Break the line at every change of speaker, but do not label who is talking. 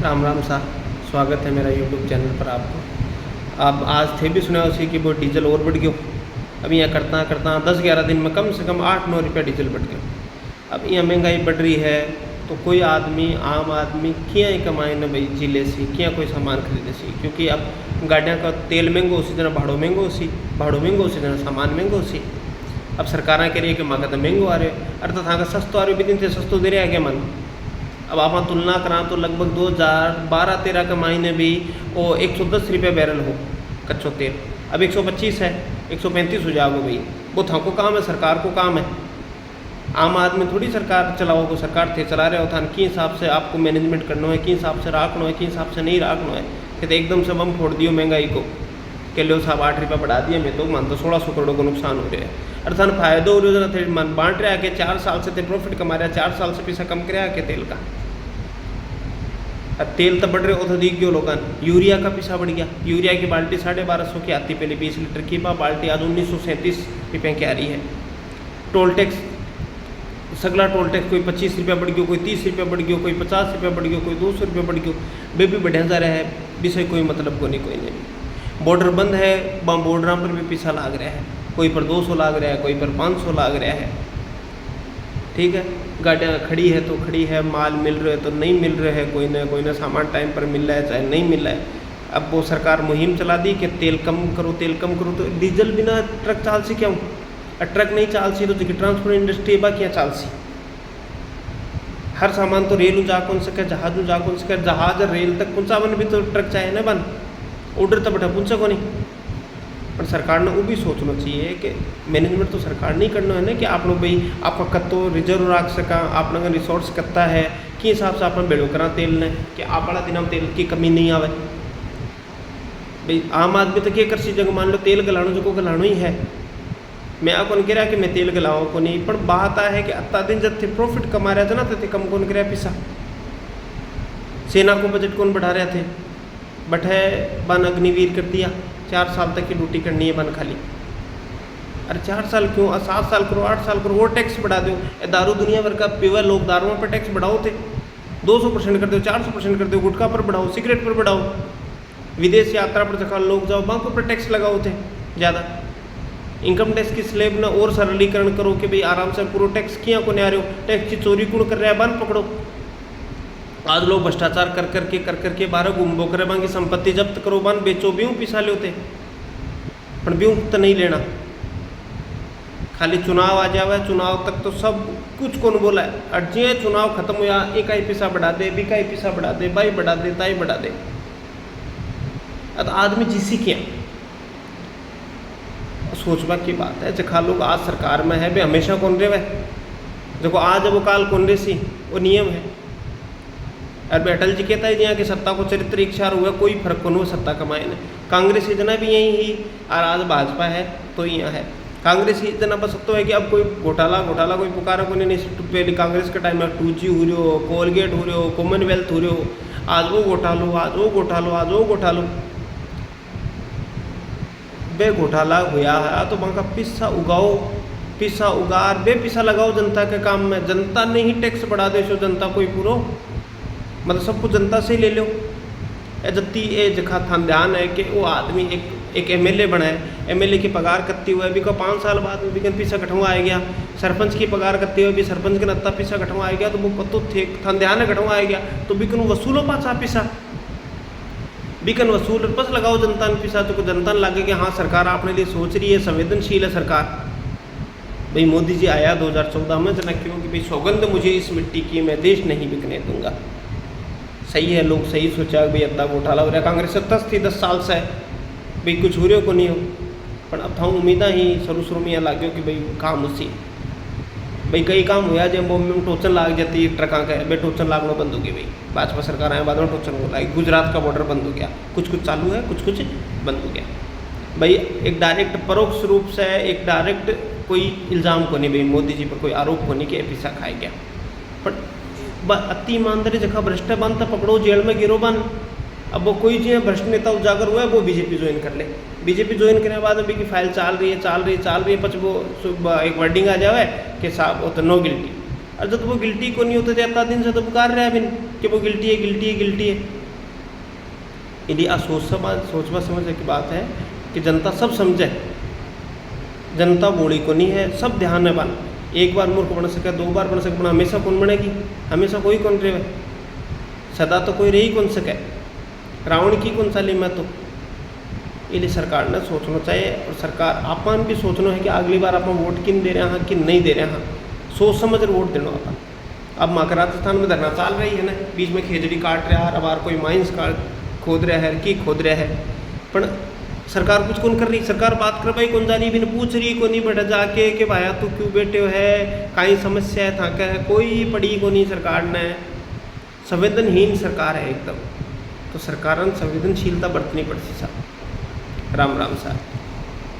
राम राम सा स्वागत है मेरा यूट्यूब चैनल पर आपको। आप आज थे भी सुना उसी कि वो डीजल और बढ़ गयो। अब यहाँ करता करता 10-11 दिन में कम से कम 8-9 रुपया डीजल बढ़ गया। अब यहाँ महंगाई बढ़ रही है तो कोई आदमी आम आदमी क्या ही कमाए न भाई जिले से क्या कोई सामान खरीदे सी, क्योंकि अब गाड़ियाँ का तेल महंगो उसी तरह भाड़ो महंगो उसी तरह सामान महंगो उसी। अब सरकार कह रही है कि मांगा तो महंगो आ रहे अरे तो था सस्तो आ रहे भी दिन से सस्तो दे रहे हैं क्या मन। अब आप तुलना करा तो लगभग 2012-13 के महीने भी वो 110 रुपये बैरल हो कच्चो तेल, अब 125 है, 135 हो जाओगे भाई। वो था को काम है, सरकार को काम है, आम आदमी थोड़ी सरकार चलाओ को सरकार थे चला रहे हो था कि हिसाब से आपको मैनेजमेंट करना है, कि हिसाब से राखना है, कि हिसाब से नहीं राखना है। कि तो एकदम से बम फोड़ दियो महंगाई को कि लो साहब 8 रुपये बढ़ा दिए, मैं तो मानता 1600 करोड़ को नुकसान हो रहा है। अरे थान फायदो हो रहा थे मन बांट रहा है कि 4 साल से थे प्रॉफिट कमा रहा है, 4 साल से पैसा कम कराया के तेल का। अब तेल तो बढ़ रहे हो तो दिख गयो लोगन, यूरिया का पैसा बढ़ गया। यूरिया की बाल्टी 1250 की आती पहले 20 लीटर की, बाल्टी आज 1937 रुपये की आ रही है। टोल टैक्स सगला टोल टैक्स कोई 25 रुपया बढ़ गयो, कोई 30 रुपया बढ़ गयो, कोई 50 रुपया बढ़ गयो, कोई 200 रुपया बढ़ गयो। वे भी बढ़िया जा रहा है, विषय कोई मतलब को नहीं, कोई नहीं। बॉर्डर बंद है, बॉर्डर पर भी पैसा लाग रहा है, कोई पर 200 लाग रहा है, कोई पर 500 लाग रहा है। ठीक है, गाड़ियाँ खड़ी है तो खड़ी है, माल मिल रहे है तो नहीं मिल रहे है, कोई ना सामान टाइम पर मिल रहा है चाहे नहीं मिल रहा है। अब वो सरकार मुहिम चला दी कि तेल कम करो, तेल कम करो, तो डीजल बिना ट्रक चाल सी क्यों? ट्रक नहीं चाल सी तो जो ट्रांसपोर्ट इंडस्ट्री है क्या चाल सी? हर सामान तो रेल जा कौन सके, जहाज जा कौन सके, जहाज रेल तक पहुँचा बन भी तो ट्रक चाहे ना बन, ऑर्डर तो बैठा पहुँचा को नहीं। पर सरकार ने वो भी सोचना चाहिए कि मैनेजमेंट तो सरकार नहीं करना है ना कि आप लोग भाई आपका कत्तो रिजर्व रख सका, आप लोग रिसोर्स कत्ता है कि हिसाब से आप बेड़ो करा तेल ने कि आप बड़ा दिन तेल की कमी नहीं आवे। भाई आम आदमी तो क्या कर सी, जगह मान लो तेल गलानो जो को गलानो ही है, मैं आप कौन कह रहा कि मैं तेल गलाओ को नहीं, पर बात आ है कि अत्ता दिन जब थे प्रॉफिट कमा रहे थे ना तो कम कौन कर पैसा। सेना को बजट कौन बढ़ा रहे थे, बट है बन अग्निवीर कर दिया, 4 साल तक की ड्यूटी करनी है बन खाली। अरे 4 साल क्यों, 7 साल करो, 8 साल करो, वो टैक्स बढ़ा दो। दारू दुनिया भर का पीवा लोग दारुओं पर टैक्स बढ़ाओ थे, 200% कर दो, 400% कर दो, गुटखा पर बढ़ाओ, सिगरेट पर बढ़ाओ, विदेश यात्रा पर जखा लोग जाओ बांकों पर टैक्स लगाओ थे ज़्यादा। इनकम टैक्स की स्लेब ना और सरलीकरण करो कि भाई आराम से पूरा टैक्स किया को नहीं आ रहे हो, टैक्स की चोरी कौन कर रहा है बन पकड़ो। आज लोग भ्रष्टाचार कर करके 12 गुम्बो करे बाकी संपत्ति जब्त करो बन बेचो, ब्यूँ पिसा लेते पर ब्यूँ तो नहीं लेना। खाली चुनाव आ जावे, चुनाव तक तो सब कुछ कौन बोला है, और जे चुनाव खत्म हुआ एक ही पैसा बढ़ा दे, बिकाई पैसा बढ़ा दे, बाई बढ़ा दे, ताई बढ़ा दे। अब आदमी जिसी क्या सोचवा की बात है। जखा लोग आज सरकार में है वे हमेशा कौन रहे वह देखो आज वो काल कौन रे सी, वो नियम है। और अटल जी कहता है यहाँ की सत्ता को चरित्र इच्छार हुआ, कोई फर्क कौन हो सत्ता कमाए ने। कांग्रेस इतना भी यही ही और आज भाजपा है तो यहाँ है। कांग्रेस इतना बस तो है कि अब कोई घोटाला कोई पुकारा को नहीं। पहले कांग्रेस के टाइम में 2G हो रही हो, कोलगेट हो रही हो, कॉमनवेल्थ हो रही हो, आज वो घोटालो, आज वो घोटालो, आज वो घोटालो। बे घोटाला हुआ है तो वहाँ का पिस्सा उगाओ, पिस्सा उगार बे पिस्सा लगाओ जनता के काम में। जनता ने ही टैक्स बढ़ा दे सो जनता कोई पूरो मतलब सब कुछ जनता से ही ले लो। जत्ती ए जखा था ध्यान है कि वो आदमी एक MLA बनाए, MLA की पगार कत्ती हुआ है भी को 5 साल बाद में बिकन पैसा कटवा आ गया। सरपंच की पगार कत्ती हुए भी सरपंच के नत्ता पैसा कटवा आ गया तो वो पतो थे था ध्यान है कटवा आ गया तो बिकन वसूलो पाछा पैसा बिकन वसूल बस लगाओ जनता ने पैसा तो जनता ने लगे कि हाँ सरकार अपने लिए सोच रही है, संवेदनशील है सरकार। भाई मोदी जी आया 2014 में जना क्यों कि भाई सौगंध मुझे इस मिट्टी की मैं देश नहीं बिकने दूंगा। सही है, लोग सही सोचा भाई अद्धा घोटाला हो रहा। कांग्रेस सत्ता थी 10 साल से भाई कुछ हो रहे को नहीं हो, पर अब था उम्मीदा ही शुरू में यहाँ लाग्यो कि भाई काम उसी भाई कई काम हुआ जब में टोचन लाग जाती ट्रक का भाई टोचन लागना बंद हो गई। भाई भाजपा सरकार आए बाद में टोचन हो लागी, गुजरात का बॉर्डर बंद हो गया, कुछ चालू है, कुछ बंद हो गया। भाई एक डायरेक्ट परोक्ष रूप से एक डायरेक्ट कोई इल्ज़ाम को नहीं भाई मोदी जी पर कोई आरोप को नहीं कि पैसा खाए गया, पर अति ईमानदारी जगह भ्रष्ट बन तो पकड़ो जेल में गिरो बन। अब वो कोई जो भ्रष्ट नेता उजागर हुआ है वो बीजेपी ज्वाइन कर ले। बीजेपी ज्वाइन करने के बाद अभी की फाइल चाल रही है पच वो एक वर्डिंग आ जाए कि साहब वो तो नो गिल्टी। और जब वो गिल्टी को नहीं होते थे इतना दिन से तो पुकार रहे हैं कि वो गिल्टी है गिल्टी है गिल्टी है। यदि सोचवा समझने की बात है कि जनता सब समझे, जनता बोली को नहीं है, सब ध्यान में बन। एक बार मूर्ख बन सके, 2 बार बन सके, पर हमेशा कौन बनेगी? हमेशा कोई कौन रहे, सदा तो कोई रही कौन सके। रावण की कौन साली मैं तो इसलिए सरकार ने सोचना चाहिए, और सरकार अपन भी सोचना है कि अगली बार आप वोट किन दे रहे हैं कि नहीं दे रहे हैं, सोच समझ कर वोट देना होता। अब माँ राजस्थान में धरना चल रही है ना, बीच में खेजड़ी काट रहा है, अब बार कोई माइंस खोद रहा है कि खोद रहा है, पर सरकार कुछ कौन कर रही। सरकार बात कर भाई कौन जानी भी पूछ रही को नहीं बेटा जाके कि भाया तू क्यों बैठे हो है, कहीं समस्या है था क्या है, कोई पड़ी को नहीं। सरकार ने संवेदनहीन सरकार है एकदम, तो सरकार संवेदनशीलता बरतनी पड़ती साहब। राम राम साहब।